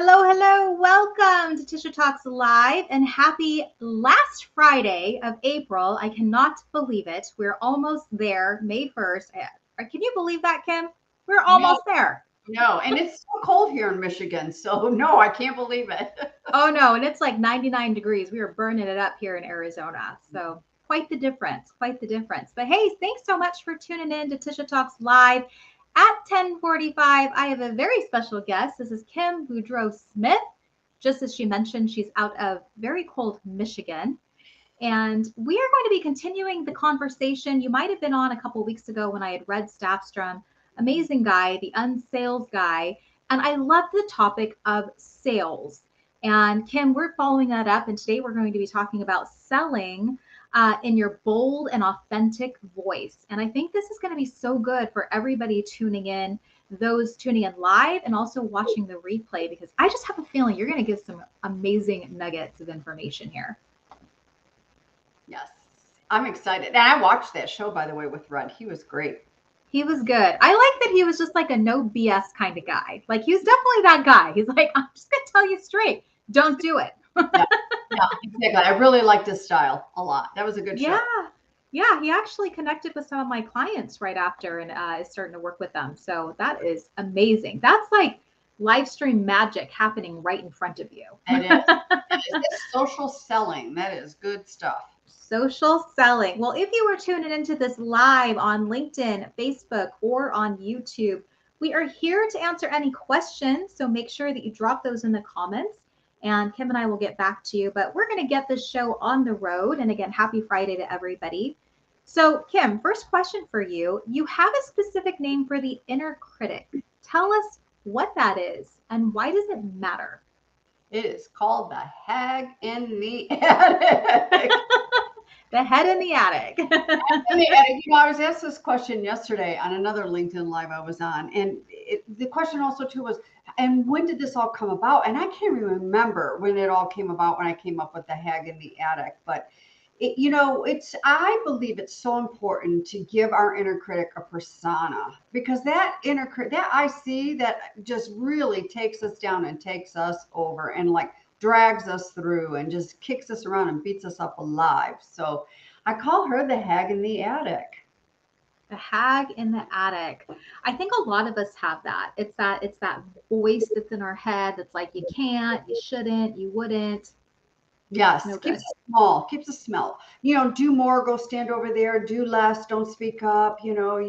Hello, hello. Welcome to Tisha Talks Live and happy last Friday of April. I cannot believe it. We're almost there, May 1st. Can you believe that, Kim? We're No, almost there. no, and it's so cold here in Michigan, so no, I can't believe it. Oh, no. And it's like 99 degrees. We are burning it up here in Arizona. So quite the difference, quite the difference. But hey, thanks so much for tuning in to Tisha Talks Live. At 10:45, I have a very special guest. This is Kim Boudreau Smith. Just as she mentioned, she's out of very cold Michigan. And we are going to be continuing the conversation. You might have been on a couple of weeks ago when I had read Staffstrom, amazing guy, the unsales guy. And I love the topic of sales. And Kim, we're following that up. And today we're going to be talking about selling in your bold and authentic voice. And I think this is going to be so good for everybody tuning in, those tuning in live and also watching the replay, because I just have a feeling you're going to get some amazing nuggets of information here. Yes, I'm excited. And I watched that show, by the way, with Red. He was great. He was good. I like that he was just like a no BS kind of guy. Like he was definitely that guy. He's like, I'm just going to tell you straight, don't do it. Yeah, yeah, exactly. I really liked his style a lot. That was a good show. Yeah. Yeah, he actually connected with some of my clients right after and is starting to work with them. So that is amazing. That's like live stream magic happening right in front of you. It is. It is. It's social selling. That is good stuff. Social selling. Well, if you were tuning into this live on LinkedIn, Facebook, or on YouTube, we are here to answer any questions. So make sure that you drop those in the comments and Kim and I will get back to you. But we're going to get this show on the road. And again, happy Friday to everybody. So, Kim, first question for you. You have a specific name for the inner critic. Tell us what that is and why does it matter? It is called the hag in the attic. The head in the attic. In the attic. I was asked this question yesterday on another LinkedIn Live I was on, and the question also too was, and when did this all come about? And I can't even remember when it all came about when I came up with the hag in the attic, but I believe it's so important to give our inner critic a persona, because that inner critic that I see that just really takes us down and takes us over and like drags us through and just kicks us around and beats us up alive. So I call her the hag in the attic. The hag in the attic. I think a lot of us have that. It's that voice that's in our head that's like you can't, you shouldn't, you wouldn't. Yes, No keeps good. us small, keeps us small. Do more, go stand over there, do less, don't speak up. You're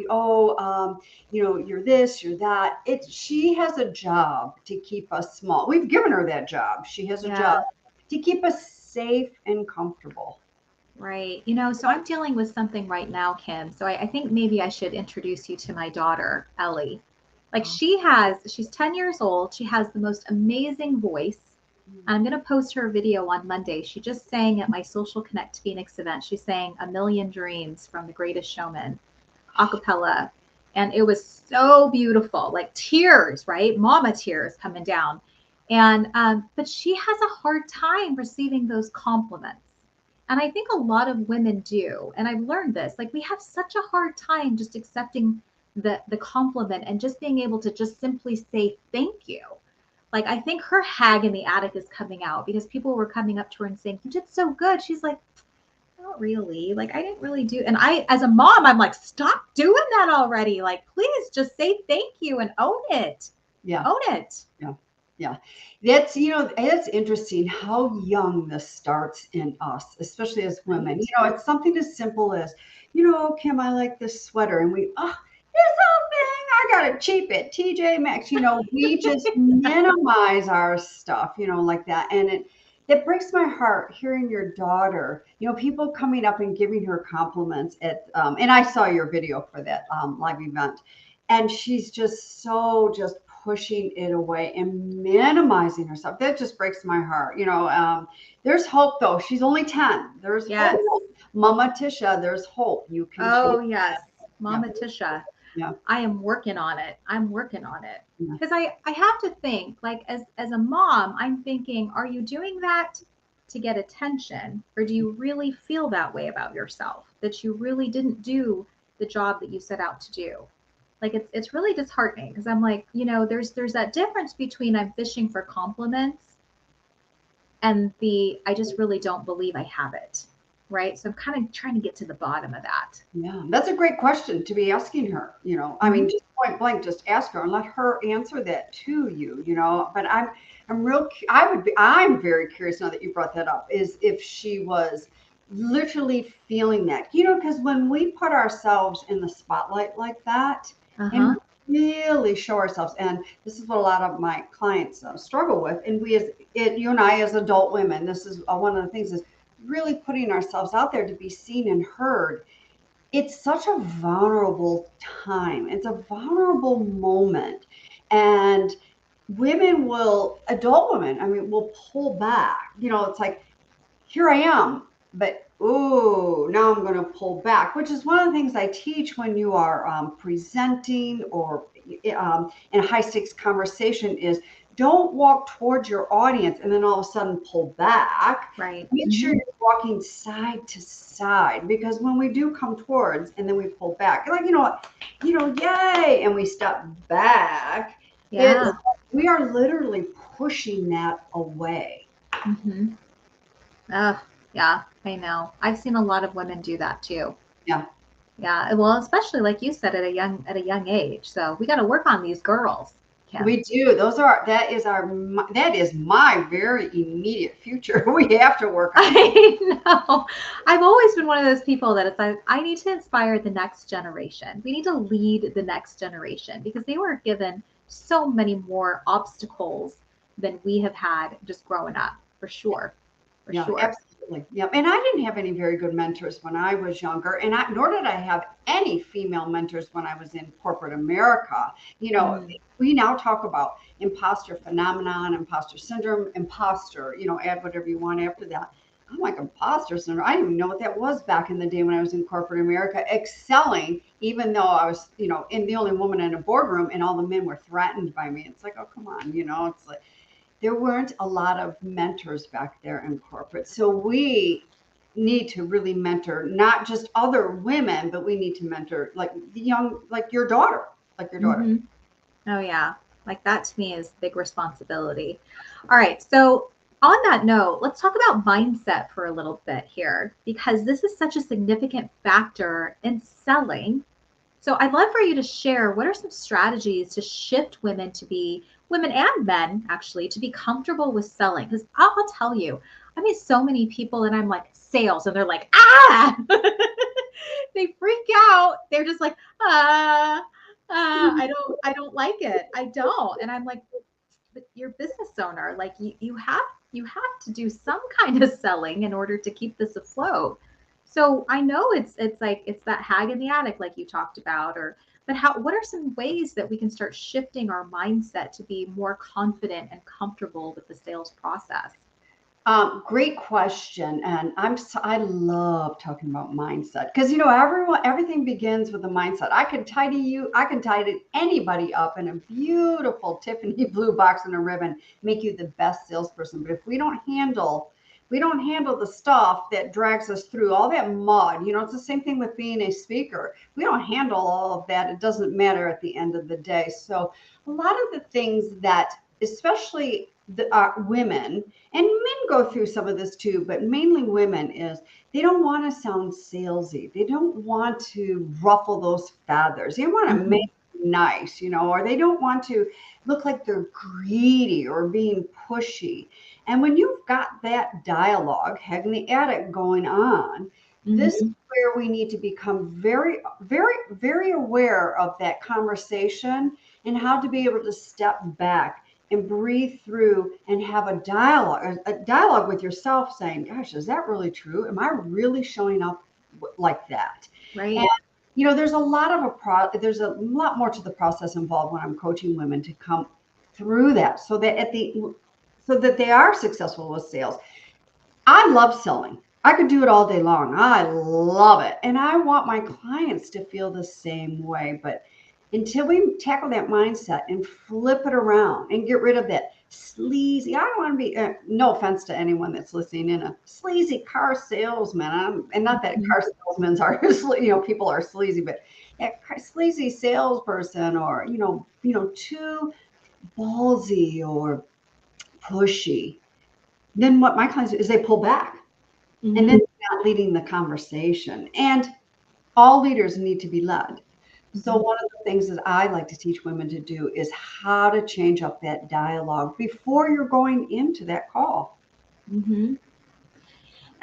this, you're that. She has a job to keep us small. We've given her that job. She has a job Yeah, to keep us safe and comfortable. right. So I'm dealing with something right now, Kim. So I think maybe I should introduce you to my daughter, Ellie. Like she's 10 years old. She has the most amazing voice. I'm going to post her video on Monday. She just sang at my Social Connect Phoenix event. She sang A Million Dreams from The Greatest Showman, a cappella. And it was so beautiful, like tears, right? Mama tears coming down. But she has a hard time receiving those compliments. And I think a lot of women do. And I've learned this, like we have such a hard time just accepting the compliment and just being able to just simply say thank you. Like I think her hag in the attic is coming out because people were coming up to her and saying, "You did so good." She's like, "Not really. Like I didn't really do." And I, as a mom, I'm like, "Stop doing that already. Like please just say thank you and own it. Yeah, Own it." yeah, yeah. That's interesting how young this starts in us, especially as women. Right? It's something as simple as, Kim, I like this sweater, and this whole thing, I gotta cheap it, TJ Maxx. We just minimize our stuff, like that, and it breaks my heart hearing your daughter, people coming up and giving her compliments and I saw your video for that live event, and she's just pushing it away and minimizing herself. That just breaks my heart. There's hope though. She's only 10. There's Yes. hope. Mama Tisha, there's hope. You can change. Oh yes. Yeah, Mama Tisha. yeah, I am working on it. I'm working on it. yeah. Because I have to think, like as a mom, I'm thinking, are you doing that to get attention? Or do you really feel that way about yourself? That you really didn't do the job that you set out to do? Like it's really disheartening because I'm like, there's that difference between I'm fishing for compliments and the I just really don't believe I have it. Right. So I'm kind of trying to get to the bottom of that. Yeah, that's a great question to be asking her. I mean, Mhm. just point blank, just ask her and let her answer that to you. But I'm very curious now that you brought that up, is if she was literally feeling that, because when we put ourselves in the spotlight like that and Uh-huh. really show ourselves, and this is what a lot of my clients struggle with, and you and I as adult women, this is one of the things is really putting ourselves out there to be seen and heard. It's such a vulnerable time. It's a vulnerable moment. And adult women, I mean, will pull back. It's like, here I am, but ooh, now I'm going to pull back, which is one of the things I teach when you are presenting or in a high stakes conversation is don't walk towards your audience and then all of a sudden pull back. Right. Make sure Hmm. you're walking side to side, because when we do come towards and then we pull back, you're like, yay, and we step back, it's Yeah. we are literally pushing that away. Hmm. Yeah, I know. I've seen a lot of women do that too. Yeah. Yeah, well, especially like you said at a young age. So we got to work on these girls, Kim. We do. That is my very immediate future. We have to work on that. I know. I've always been one of those people that it's like I need to inspire the next generation. We need to lead the next generation because they were given so many more obstacles than we have had just growing up, for sure. For Yeah, sure. absolutely. Yep. And I didn't have any very good mentors when I was younger, and nor did I have any female mentors when I was in corporate America. Mm. We now talk about imposter phenomenon, imposter syndrome, imposter. Add whatever you want after that. I'm like, imposter syndrome. I didn't even know what that was back in the day when I was in corporate America, excelling, even though I was, in the only woman in a boardroom, and all the men were threatened by me. It's like, oh, come on, it's like there weren't a lot of mentors back there in corporate. So we need to really mentor not just other women, but we need to mentor like the young, like your daughter, like your daughter. Hmm. Oh yeah. Like that to me is big responsibility. All right. So on that note, let's talk about mindset for a little bit here because this is such a significant factor in selling. So I'd love for you to share what are some strategies to shift women and men actually, to be comfortable with selling. Because I'll tell you, I meet so many people and I'm like, sales, and they're like, ah, they freak out. They're just like, ah, I don't like it. I don't. And I'm like, but you're a business owner. Like you have to do some kind of selling in order to keep this afloat. So I know it's like it's that hag in the attic like you talked about, or but what are some ways that we can start shifting our mindset to be more confident and comfortable with the sales process? Great question, and I love talking about mindset because everything begins with a mindset. I can tidy anybody up in a beautiful Tiffany blue box and a ribbon, make you the best salesperson. But if we don't handle the stuff that drags us through all that mud. It's the same thing with being a speaker. We don't handle all of that. It doesn't matter at the end of the day. So a lot of the things that, especially women, and men go through some of this too, but mainly women, is they don't want to sound salesy. They don't want to ruffle those feathers. They want to make Hmm. it nice, or they don't want to look like they're greedy or being pushy. And when you've got that dialogue, head in the attic going on, this is Hmm. where we need to become very, very, very aware of that conversation and how to be able to step back and breathe through and have a dialogue with yourself saying, gosh, is that really true? Am I really showing up like that? And Right. there's a lot more to the process involved when I'm coaching women to come through that so that they are successful with sales. I love selling. I could do it all day long. I love it. And I want my clients to feel the same way. But until we tackle that mindset and flip it around and get rid of that sleazy, I don't want to be, no offense to anyone that's listening in, a sleazy car salesman. And not that Hmm. car salesmen are, people are sleazy, but that sleazy salesperson, or too ballsy or pushy, then what my clients do is they pull back, and then Mm-hmm. they're not leading the conversation. And all leaders need to be led. So Mm-hmm. one of the things that I like to teach women to do is how to change up that dialogue before you're going into that call. Mm-hmm.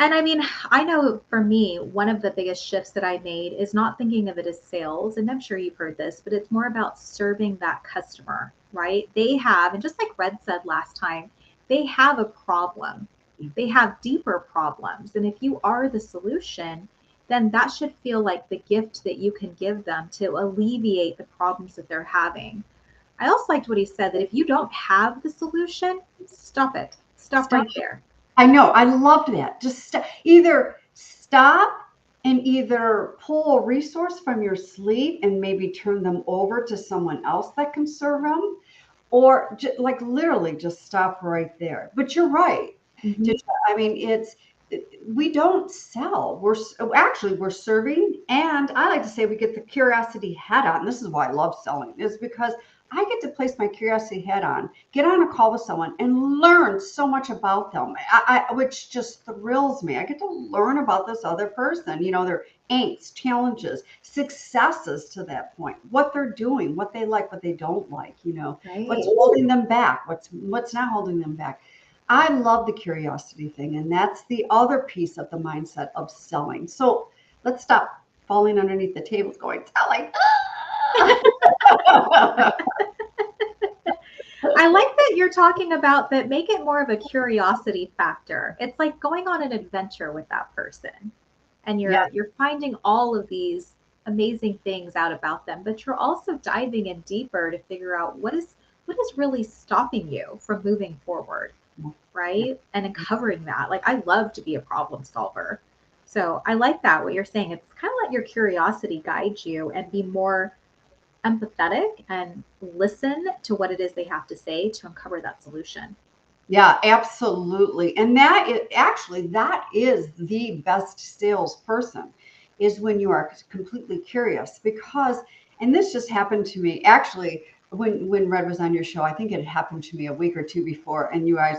And I mean, I know for me, one of the biggest shifts that I made is not thinking of it as sales. And I'm sure you've heard this, but it's more about serving that customer, right? They have, and just like Red said last time, they have a problem. They have deeper problems. And if you are the solution, then that should feel like the gift that you can give them to alleviate the problems that they're having. I also liked what he said that if you don't have the solution, stop it. Stop Stop. right there. I know. I loved that. Just either stop and either pull a resource from your sleeve and maybe turn them over to someone else that can serve them, or like literally just stop right there. But you're right. Mm-hmm. I mean, we don't sell. Actually we're serving, and I like to say we get the curiosity hat on. This is why I love selling, is because I get to place my curiosity hat on, get on a call with someone, and learn so much about them, which just thrills me. I get to learn about this other person, their angst, challenges, successes to that point, what they're doing, what they like, what they don't like, what's Right. holding them back, what's not holding them back. I love the curiosity thing, and that's the other piece of the mindset of selling. So let's stop falling underneath the tables going, selling. I like that you're talking about that. Make it more of a curiosity factor. It's like going on an adventure with that person, and Yeah, you're finding all of these amazing things out about them, but you're also diving in deeper to figure out what is really stopping you from moving forward, yeah, right? And uncovering that. Like I love to be a problem solver. So I like that what you're saying. It's kind of let your curiosity guide you and be more empathetic and listen to what it is they have to say to uncover that solution. yeah, absolutely. And that is the best salesperson, is when you are completely curious. Because, and this just happened to me actually when Red was on your show. I think it happened to me a week or two before, and you guys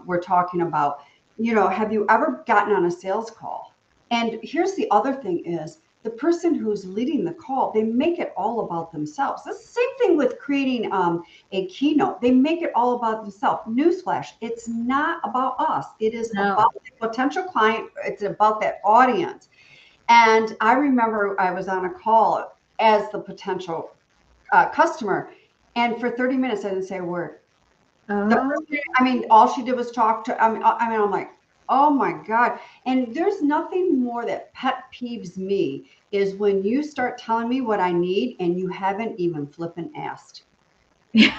were talking about, have you ever gotten on a sales call? And here's the other thing is, the person who's leading the call, they make it all about themselves. It's the same thing with creating a keynote. They make it all about themselves. Newsflash, it's not about us. It is No. about the potential client. It's about that audience. And I remember I was on a call as the potential customer, and for 30 minutes I didn't say a word. The Oh, person, I mean, all she did was talk to. I mean, I'm like, oh my God. And there's nothing more that pet peeves me is when you start telling me what I need and you haven't even flippin' asked. Like,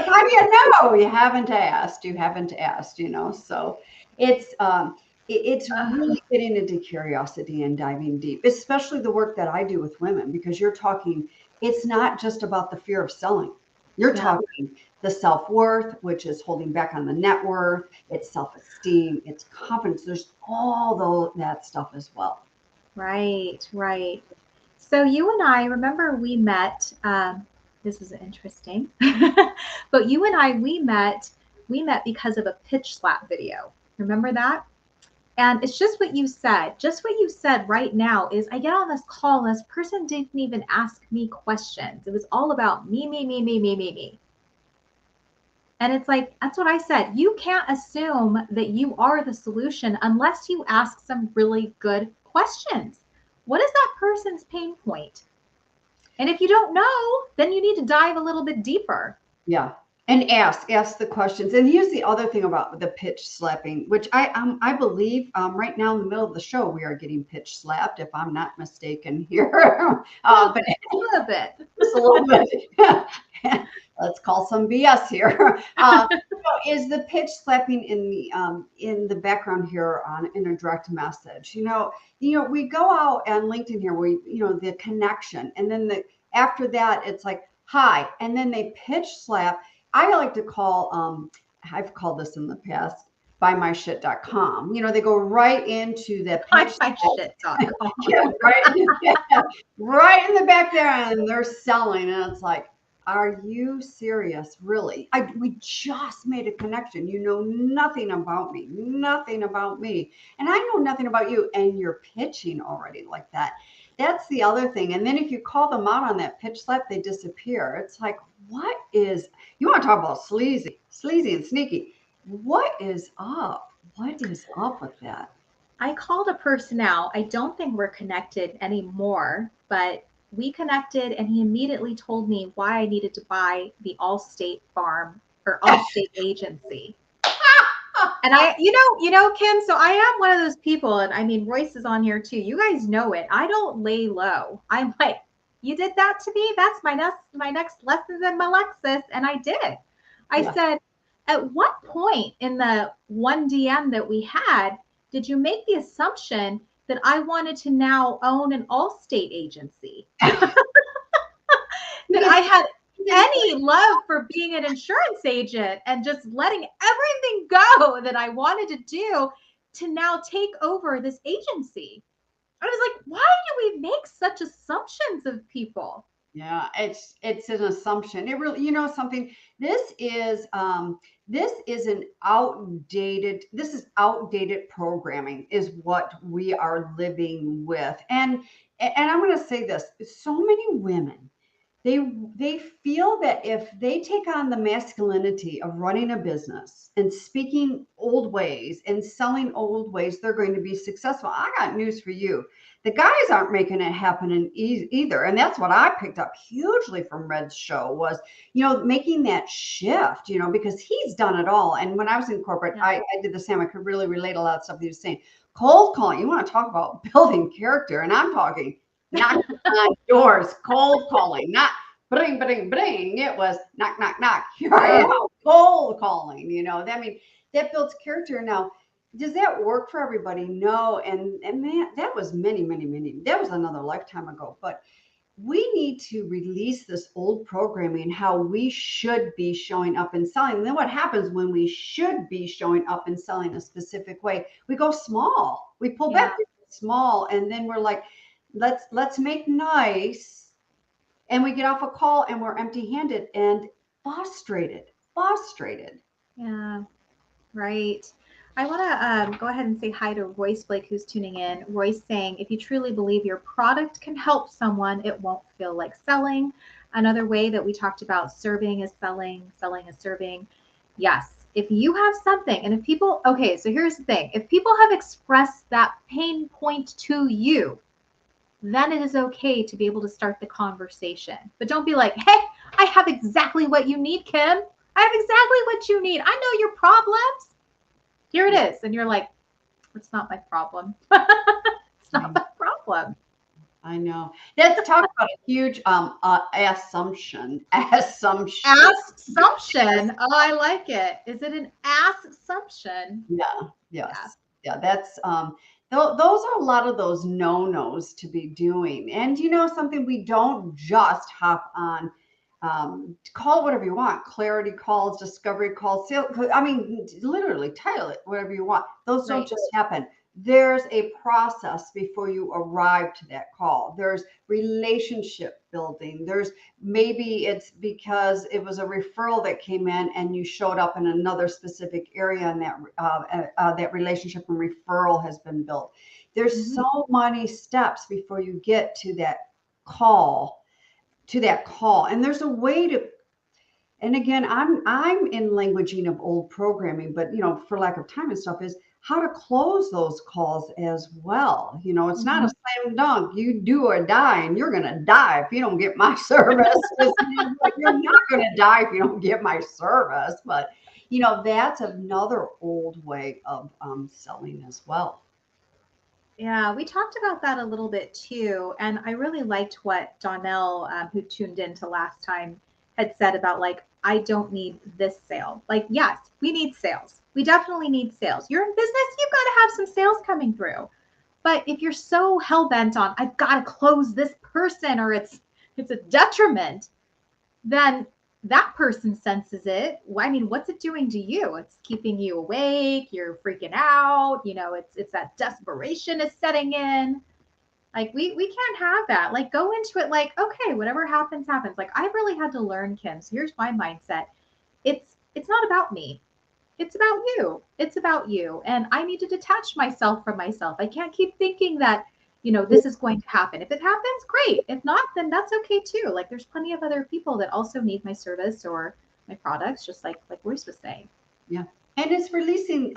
how do you know? You haven't asked. You haven't asked. So it's it's really getting into curiosity and diving deep, especially the work that I do with women, because you're talking. It's not just about the fear of selling. You're yeah. talking the self-worth, which is holding back on the net worth. It's self-esteem. It's confidence. There's all that stuff as well. Right, right. So you and I remember we met. This is interesting, but you and I we met. We met because of a pitch slap video. Remember that? And it's just what you said. Just what you said right now is I get on this call and this person didn't even ask me questions. It was all about me, me, me, me, me, me, me. And it's like, that's what I said. You can't assume that you are the solution unless you ask some really good questions. What is that person's pain point? And if you don't know, then you need to dive a little bit deeper. Yeah. And ask the questions. And here's the other thing about the pitch slapping, which I believe right now in the middle of the show we are getting pitch slapped, if I'm not mistaken here. A little But bit, a little bit. just a little bit. Let's call some BS here. Is the pitch slapping in the background here on in a direct message? We go out on LinkedIn here, the connection, and then after that it's like hi, and then they pitch slap. I like to call I've called this in the past. buymyshit.com. They go right into the pitch. Buymyshit.com. Yeah, right in the back there, and they're selling, and it's like, are you serious? Really? We just made a connection. You know nothing about me, and I know nothing about you, and you're pitching already like that. That's the other thing. And then if you call them out on that pitch slap, they disappear. It's like, you want to talk about sleazy and sneaky? What is up? What is up with that? I called a person out. I don't think we're connected anymore, but we connected and he immediately told me why I needed to buy the Allstate farm or Allstate agency. And Kim, so I am one of those people, and I mean, Royce is on here too. You guys know it. I don't lay low. I'm like, you did that to me? That's my next lesson in my Lexus. And I did it. I said, at what point in the one DM that we had, did you make the assumption that I wanted to now own an Allstate agency? That I had any love for being an insurance agent and just letting everything go that I wanted to do to now take over this agency. I was like, why do we make such assumptions of people? Yeah, it's an assumption. It really, something. This is outdated programming is what we are living with. And I'm going to say this, so many women, they feel that if they take on the masculinity of running a business and speaking old ways and selling old ways, they're going to be successful. I got news for you. The guys aren't making it happen either. And that's what I picked up hugely from Red's show was, making that shift, because he's done it all. And when I was in corporate, I did the same. I could really relate a lot of stuff he was saying. Cold calling, you want to talk about building character. And I'm talking knocking on doors, cold calling, not bring, bring, bring. It was knock, knock, knock. Here I am, cold calling. I mean, that builds character. Now, does that work for everybody? No. And man, that was many, that was another lifetime ago. But we need to release this old programming, how we should be showing up and selling. And then what happens when we should be showing up and selling a specific way? We go small. We pull back small, and then we're like, let's make nice, and we get off a call and we're empty-handed and frustrated. Yeah, right. I want to go ahead and say hi to Royce Blake, who's tuning in. Royce saying, if you truly believe your product can help someone, it won't feel like selling. Another way that we talked about, serving is selling, selling is serving. Yes, if you have something, and if people, okay, so here's the thing. If people have expressed that pain point to you, then it is okay to be able to start the conversation. But don't be like, hey, I have exactly what you need, Kim. I have exactly what you need. I know your problems. Here it is. And you're like, it's not my problem. It's not my problem. I know. Let's talk about a huge assumption. Assumption. Oh, I like it. Is it an assumption? Yeah. Yes. Yeah. That's those are a lot of those no-nos to be doing. And something, we don't just hop on, call it whatever you want, clarity calls, discovery calls, sale. I mean, literally title it whatever you want. Those don't just happen. There's a process before you arrive to that call. There's relationship building. There's maybe it's because it was a referral that came in and you showed up in another specific area, and that relationship and referral has been built. There's so many steps before you get to that call. And there's a way to, and again, I'm in languaging of old programming, but for lack of time and stuff, is how to close those calls as well. It's not a slam dunk. You do or die, and you're going to die if you don't get my service. You're not going to die if you don't get my service. But, that's another old way of selling as well. Yeah, we talked about that a little bit too. And I really liked what Donnell, who tuned into last time, had said about like, I don't need this sale. Like, yes, we need sales. We definitely need sales. You're in business, you've got to have some sales coming through. But if you're so hell-bent on, I've got to close this person or it's a detriment, then that person senses it. I mean, what's it doing to you? It's keeping you awake. You're freaking out. It's that desperation is setting in. Like we can't have that. Like go into it like, okay, whatever happens, happens. Like I've really had to learn, Kim. So here's my mindset. It's not about me. It's about you. It's about you. And I need to detach myself from myself. I can't keep thinking that, this is going to happen. If it happens, great. If not, then that's okay too. Like there's plenty of other people that also need my service or my products, just like Royce was saying. Yeah. And it's releasing,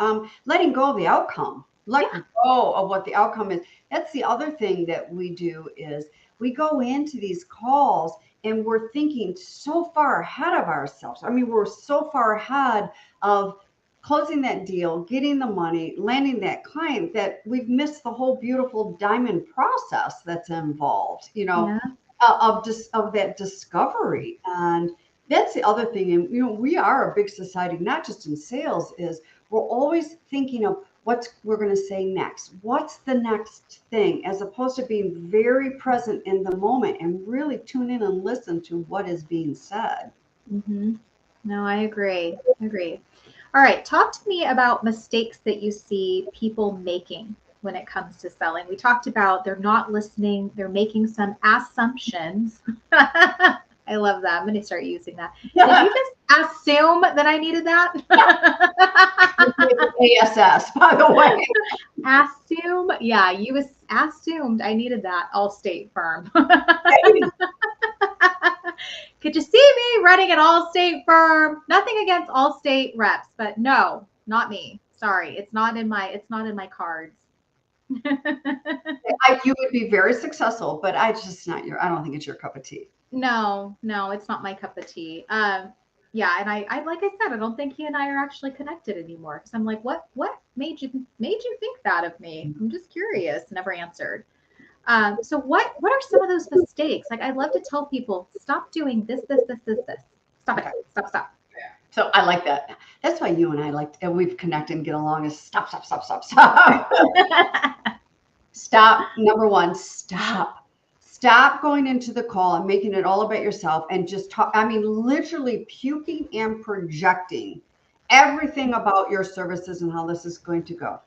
letting go of the outcome, let Yeah. go of what the outcome is. That's the other thing that we do is we go into these calls and we're thinking so far ahead of ourselves. I mean, we're so far ahead of closing that deal, getting the money, landing that client that we've missed the whole beautiful diamond process that's involved, Yeah. of that discovery. And that's the other thing. And, we are a big society, not just in sales, is we're always thinking of what we're going to say next. What's the next thing, as opposed to being very present in the moment and really tune in and listen to what is being said. Mm-hmm. No, I agree. I agree. All right. Talk to me about mistakes that you see people making when it comes to selling. We talked about they're not listening, they're making some assumptions. I love that. I'm going to start using that. Did you just assume that I needed that? ASS, by the way. Assume? Yeah, you assumed I needed that. Allstate firm. Could you see me running an Allstate firm? Nothing against Allstate reps, but no, not me. Sorry, it's not in my cards. You would be very successful, but I don't think it's your cup of tea. No, no, it's not my cup of tea. Yeah, and I like I said, I don't think he and I are actually connected anymore because I'm like, what made you think that of me? I'm just curious. Never answered. So what are some of those mistakes? Like I love to tell people, stop doing this. Stop it. Stop. So I like that. That's why you and I and we've connected and get along is stop. Stop. Number one, stop. Stop going into the call and making it all about yourself and just talk. I mean, literally puking and projecting everything about your services and how this is going to go.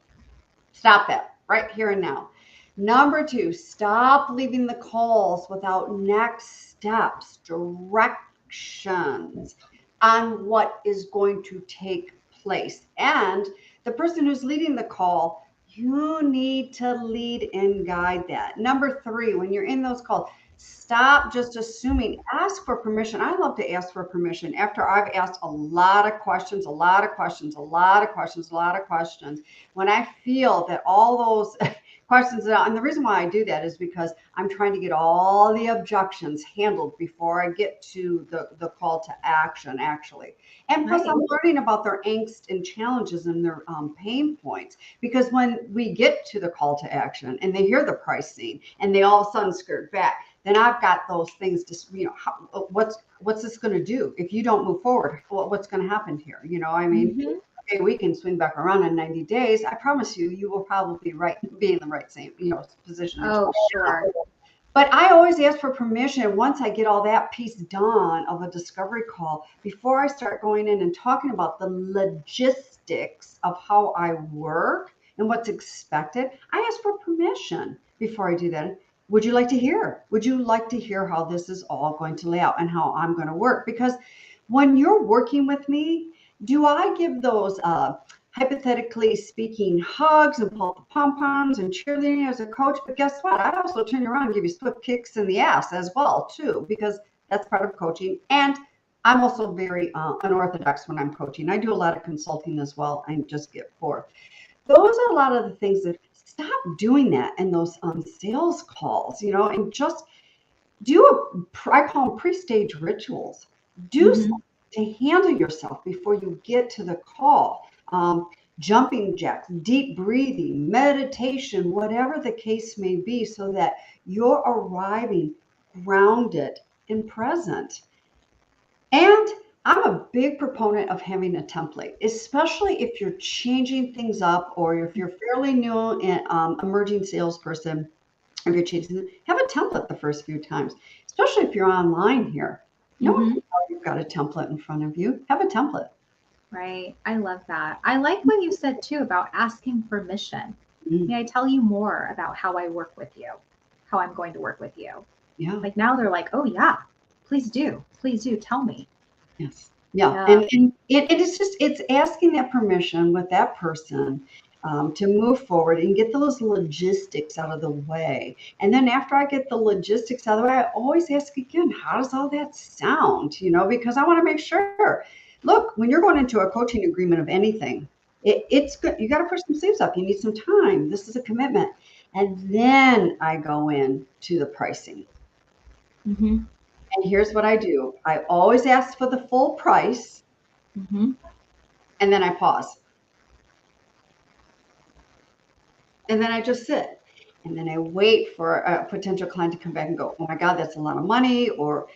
Stop that right here and now. Number two, stop leaving the calls without next steps, directions on what is going to take place. And the person who's leading the call, you need to lead and guide that. Number three, when you're in those calls, stop just assuming. Ask for permission. I love to ask for permission after I've asked a lot of questions. When I feel that all those questions are, and the reason why I do that is because I'm trying to get all the objections handled before I get to the call to action, actually. And plus, Right. I'm learning about their angst and challenges and their pain points. Because when we get to the call to action and they hear the pricing and they all of a sudden skirt back, then I've got those things to, what's this going to do if you don't move forward? What's going to happen here? I mean, Mm-hmm. okay, we can swing back around in 90 days. I promise you, you will probably be in the right same, position. Oh, sure. But I always ask for permission once I get all that piece done of a discovery call before I start going in and talking about the logistics of how I work and what's expected. I ask for permission before I do that. Would you like to hear? Would you like to hear how this is all going to lay out and how I'm going to work? Because when you're working with me, do I give those hypothetically speaking hugs and pull up the pom-poms and cheerleading as a coach? But guess what? I also turn around and give you swift kicks in the ass as well, too, because that's part of coaching. And I'm also very unorthodox when I'm coaching. I do a lot of consulting as well. I just get bored. Those are a lot of the things that stop doing that in those sales calls, and just I call them pre-stage rituals. Do Mm-hmm. something to handle yourself before you get to the call. Jumping jacks, deep breathing, meditation, whatever the case may be, so that you're arriving grounded and present. And I'm a big proponent of having a template, especially if you're changing things up or if you're fairly new and emerging salesperson. If you're changing, have a template the first few times, especially if you're online here. No one Mm-hmm. can tell you've got a template in front of you. Have a template. Right. I love that. I like what you said too about asking permission. Mm, May I tell you more about how I work with you, how I'm going to work with you? yeah. Like now they're like, oh, yeah, please do. Please do tell me. Yes. Yeah. Yeah. And it's just, it's asking that permission with that person to move forward and get those logistics out of the way. And then after I get the logistics out of the way, I always ask again, how does all that sound? Because I want to make sure. Look, when you're going into a coaching agreement of anything, it's good. You got to push some sleeves up. You need some time. This is a commitment. And then I go in to the pricing. Mm-hmm. And here's what I do. I always ask for the full price Mm-hmm. and then I pause. And then I just sit. And then I wait for a potential client to come back and go, oh my God, that's a lot of money. Or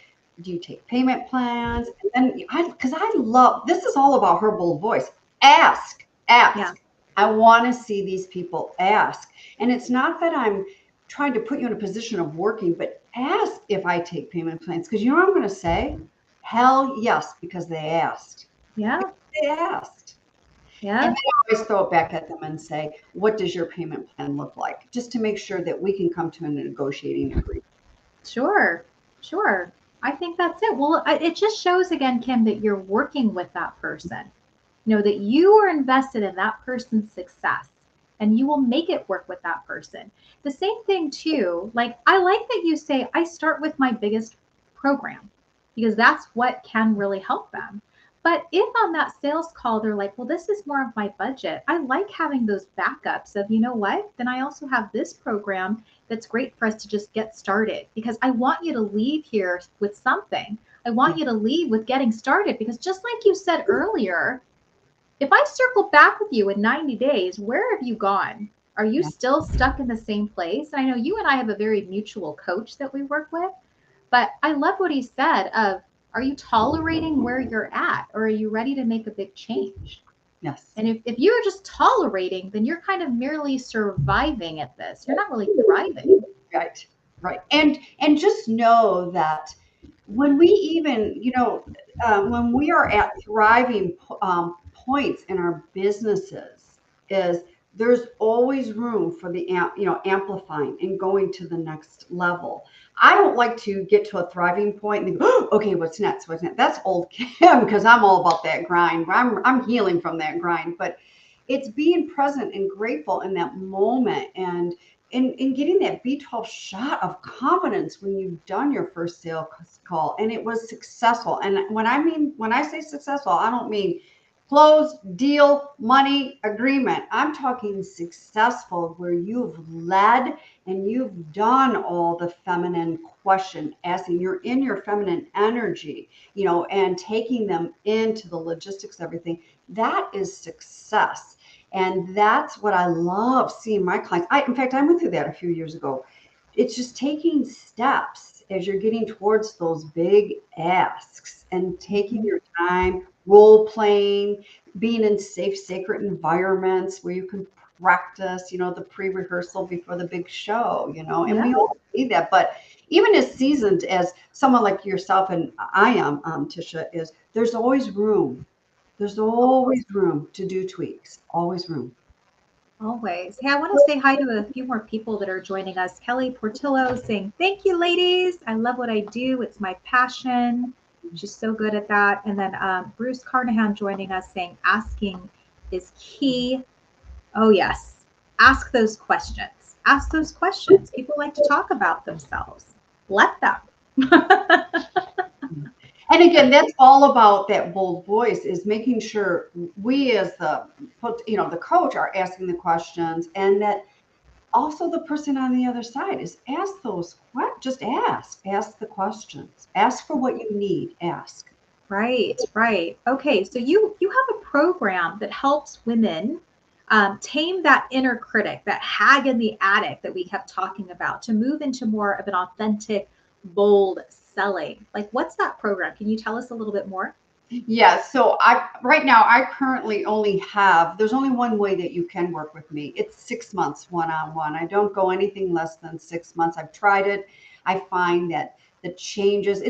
do you take payment plans? And then because I love this is all about her bold voice. Ask, Yeah. ask. I want to see these people ask. And it's not that I'm trying to put you in a position of working, but ask if I take payment plans. Because you know what I'm going to say? Hell yes, because they asked. Yeah. They asked. And then Yeah. I always throw it back at them and say, what does your payment plan look like? Just to make sure that we can come to a negotiating agreement. Sure. Sure. I think that's it. Well, it just shows again, Kim, that you're working with that person. That you are invested in that person's success and you will make it work with that person. The same thing too, like I like that you say I start with my biggest program because that's what can really help them. But if on that sales call they're like, well, this is more of my budget, I like having those backups of, you know what, then I also have this program that's great for us to just get started because I want you to leave here with something. I want you to leave with getting started because just like you said earlier, if I circle back with you in 90 days, where have you gone? Are you Yeah. still stuck in the same place? And I know you and I have a very mutual coach that we work with, but I love what he said of, are you tolerating where you're at or are you ready to make a big change? Yes. And if you're just tolerating, then you're kind of merely surviving at this. You're not really thriving. Right. Right. And just know that when we even, when we are at thriving points in our businesses, is there's always room for the amplifying and going to the next level. I don't like to get to a thriving point and go, oh, okay, what's next? What's next? That's old Kim because I'm all about that grind. I'm healing from that grind, but it's being present and grateful in that moment and getting that B12 shot of confidence when you've done your first sales call and it was successful. And when I say successful, I don't mean closed, deal, money, agreement. I'm talking successful where you've led and you've done all the feminine question asking. You're in your feminine energy, and taking them into the logistics, everything. That is success. And that's what I love seeing my clients. In fact, I went through that a few years ago. It's just taking steps as you're getting towards those big asks and taking your time, role playing, being in safe, sacred environments where you can practice, the pre-rehearsal before the big show, and Yeah. we all need that. But even as seasoned as someone like yourself and I am, Tisha, is there's always room. There's always room to do tweaks, always room. Always. Hey, I want to say hi to a few more people that are joining us. Kelly Portillo saying, thank you, ladies. I love what I do. It's my passion. She's so good at that. And then Bruce Carnahan joining us saying, asking is key. Oh, yes. Ask those questions. Ask those questions. People like to talk about themselves. Let them. And again, that's all about that bold voice is making sure we as the coach are asking the questions and that also the person on the other side is ask those just ask the questions, ask for what you need, ask. Right, right. Okay, so you have a program that helps women tame that inner critic, that hag in the attic that we kept talking about, to move into more of an authentic, bold selling. Like, what's that program? Can you tell us a little bit more? Yeah, so right now I currently there's only one way that you can work with me. It's 6 months one-on-one. I don't go anything less than 6 months. I've tried it. I find that the changes.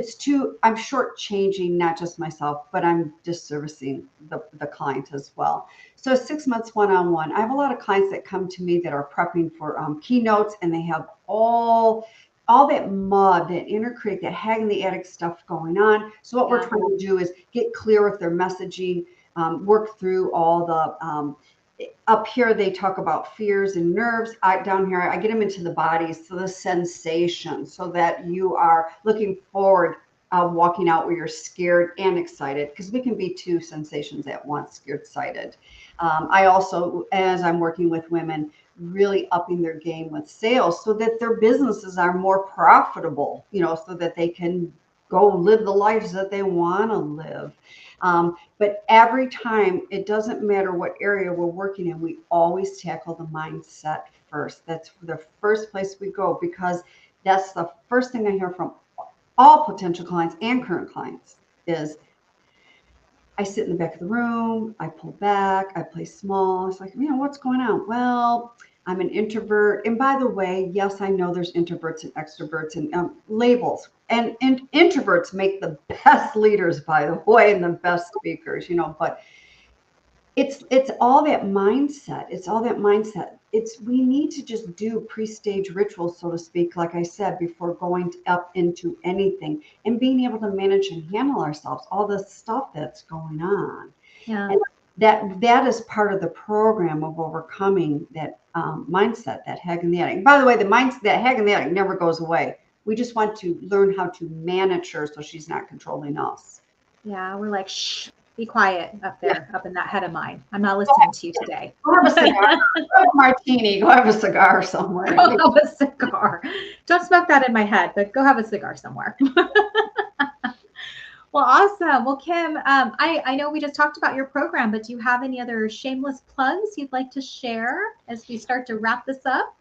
I'm shortchanging not just myself, but I'm disservicing the client as well. So 6 months one-on-one. I have a lot of clients that come to me that are prepping for keynotes, and they have all that mud, that inner critic, that hag in the attic stuff going on. So what we're trying to do is get clear with their messaging, work through all the up here they talk about fears and nerves. Down here I get them into the body, so the sensation, so that you are looking forward, walking out where you're scared and excited, because we can be two sensations at once, scared, excited. I also, as I'm working with women, really upping their game with sales so that their businesses are more profitable, so that they can go live the lives that they want to live. But every time, it doesn't matter what area we're working in, we always tackle the mindset first. That's the first place we go, because that's the first thing I hear from all potential clients and current clients is, I sit in the back of the room, I pull back, I play small. It's like, what's going on? Well, I'm an introvert. And by the way, yes, I know there's introverts and extroverts and labels. And introverts make the best leaders, by the way, and the best speakers, but it's all that mindset. It's all that mindset. We need to just do pre-stage rituals, so to speak, like I said, before going up into anything, and being able to manage and handle ourselves, all the stuff that's going on. Yeah. And that is part of the program of overcoming that mindset, that hag in the attic. By the way, that hag in the attic never goes away. We just want to learn how to manage her so she's not controlling us. Yeah, we're like, shh, be quiet up there, up in that head of mine. I'm not listening to you today. Go have a cigar. Go have a martini. Go have a cigar somewhere. Go have a cigar. Don't smoke that in my head, but go have a cigar somewhere. Well, awesome. Well, Kim, I know we just talked about your program, but do you have any other shameless plugs you'd like to share as we start to wrap this up?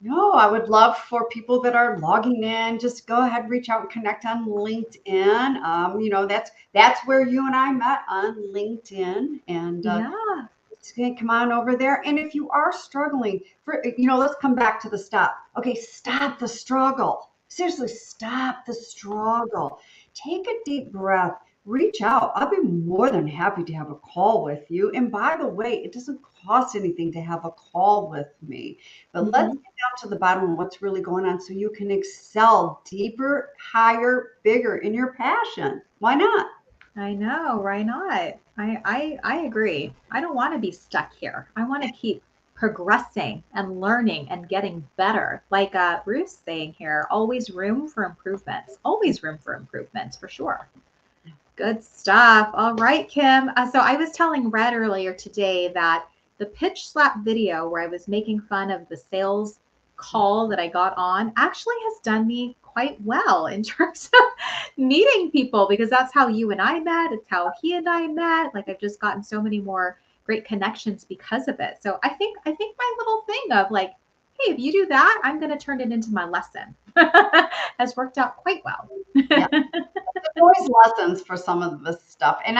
No, I would love for people that are logging in, just go ahead, reach out and connect on LinkedIn. That's where you and I met, on LinkedIn, and come on over there. And if you are struggling, let's come back to the stop. Okay, stop the struggle. Seriously, stop the struggle. Take a deep breath. Reach out. I'll be more than happy to have a call with you. And by the way, it doesn't cost anything to have a call with me. But let's get down to the bottom of what's really going on so you can excel deeper, higher, bigger in your passion. Why not? I know, why not? I agree. I don't want to be stuck here. I want to keep progressing and learning and getting better. Like Bruce saying here, always room for improvements. Always room for improvements, for sure. Good stuff. All right, Kim. So I was telling Red earlier today that the pitch slap video where I was making fun of the sales call that I got on actually has done me quite well in terms of meeting people, because that's how you and I met. It's how he and I met. Like, I've just gotten so many more great connections because of it. So I think my little thing of like, hey, if you do that, I'm going to turn it into my lesson has worked out quite well. Yeah. Always lessons for some of this stuff. And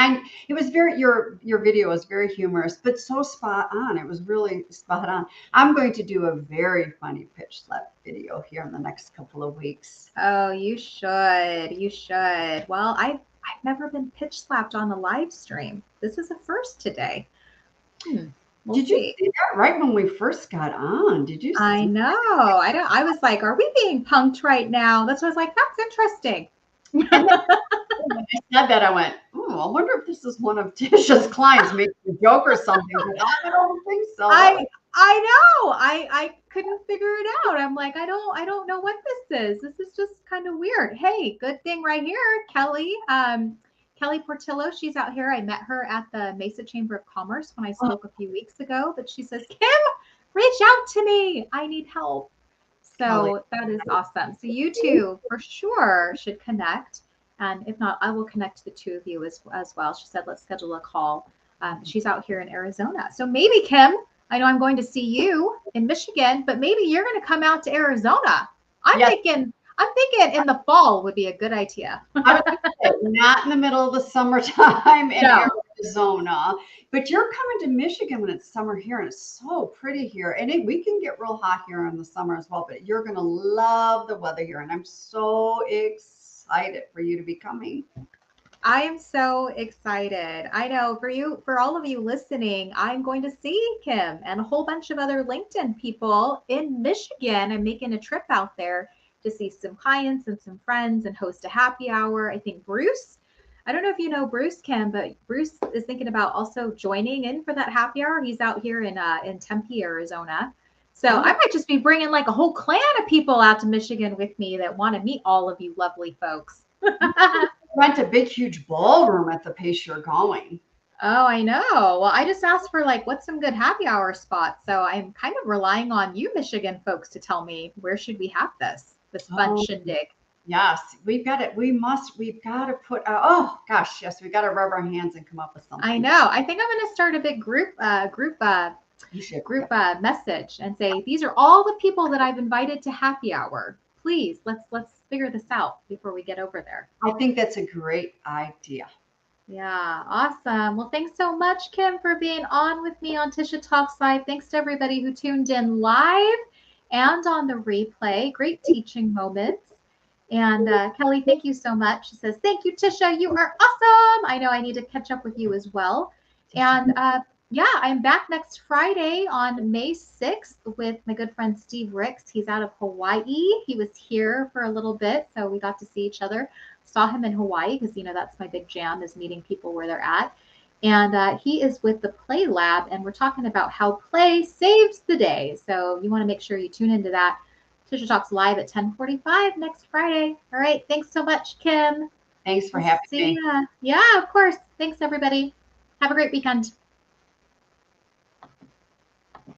it was your video was very humorous, but so spot on. It was really spot on. I'm going to do a very funny pitch slap video here in the next couple of weeks. Oh, you should. You should. Well, I've never been pitch slapped on a live stream. This is a first today. Did you see that right when we first got on? Did you see I know. I was like, are we being punked right now? That's what I was like, that's interesting. When I said that, I went, I wonder if this is one of Tisha's clients making a joke or something. I don't think so. I know. I couldn't figure it out. I'm like, I don't know what this is. This is just kind of weird. Hey, good thing right here, Kelly. Kelly Portillo, she's out here. I met her at the Mesa Chamber of Commerce when I spoke a few weeks ago. But she says, Kim, reach out to me. I need help. So that is awesome. So you two for sure should connect. And if not, I will connect the two of you as well. She said, let's schedule a call. She's out here in Arizona. So maybe, Kim, I know I'm going to see you in Michigan, but maybe you're going to come out to Arizona. I'm thinking in the fall would be a good idea. Not in the middle of the summertime in Arizona, but you're coming to Michigan when it's summer here, and it's so pretty here. And we can get real hot here in the summer as well, but you're going to love the weather here. And I'm so excited. excited for you to be coming. I am so excited. I know for you, for all of you listening, I'm going to see Kim and a whole bunch of other LinkedIn people in Michigan. I'm making a trip out there to see some clients and some friends and host a happy hour. I think Bruce, I don't know if you know Bruce, Kim, but Bruce is thinking about also joining in for that happy hour. He's out here in Tempe, Arizona. So I Oh, might just be bringing like a whole clan of people out to Michigan with me that want to meet all of you lovely folks. rent a big, huge ballroom at the pace you're going. Oh, I know. Well, I just asked for like what's some good happy hour spots. So I'm kind of relying on you Michigan folks to tell me where should we have this fun Oh, shindig. yes, we've got it. We've got to put, oh gosh, yes, we got to rub our hands and come up with I something. know. I think I'm going to start a big You should, group yeah. message and say these are all the people that I've invited to happy hour. Please, let's figure this out before we get over there. I think that's a great idea. Yeah, awesome. Well, thanks so much, Kim, for being on with me on Tisha Talks Live. Thanks to everybody who tuned in live and on the replay. Great teaching moments. And Kelly, thank you so much. She says, thank you, Tisha. You are awesome. I know I need to catch up with you as well. And yeah, I'm back next Friday on May 6th with my good friend Steve Ricks. He's out of Hawaii. He was here for a little bit, so we got to see each other. Saw him in Hawaii because, you know, that's my big jam is meeting people where they're at. And he is with the Play Lab, and we're talking about how play saves the day. So you want to make sure you tune into that. Tisha Talks live at 10:45 next Friday. All right. Thanks so much, Kim. Thanks for We'll having see me. ya. Yeah, of course. Thanks, everybody. Have a great weekend.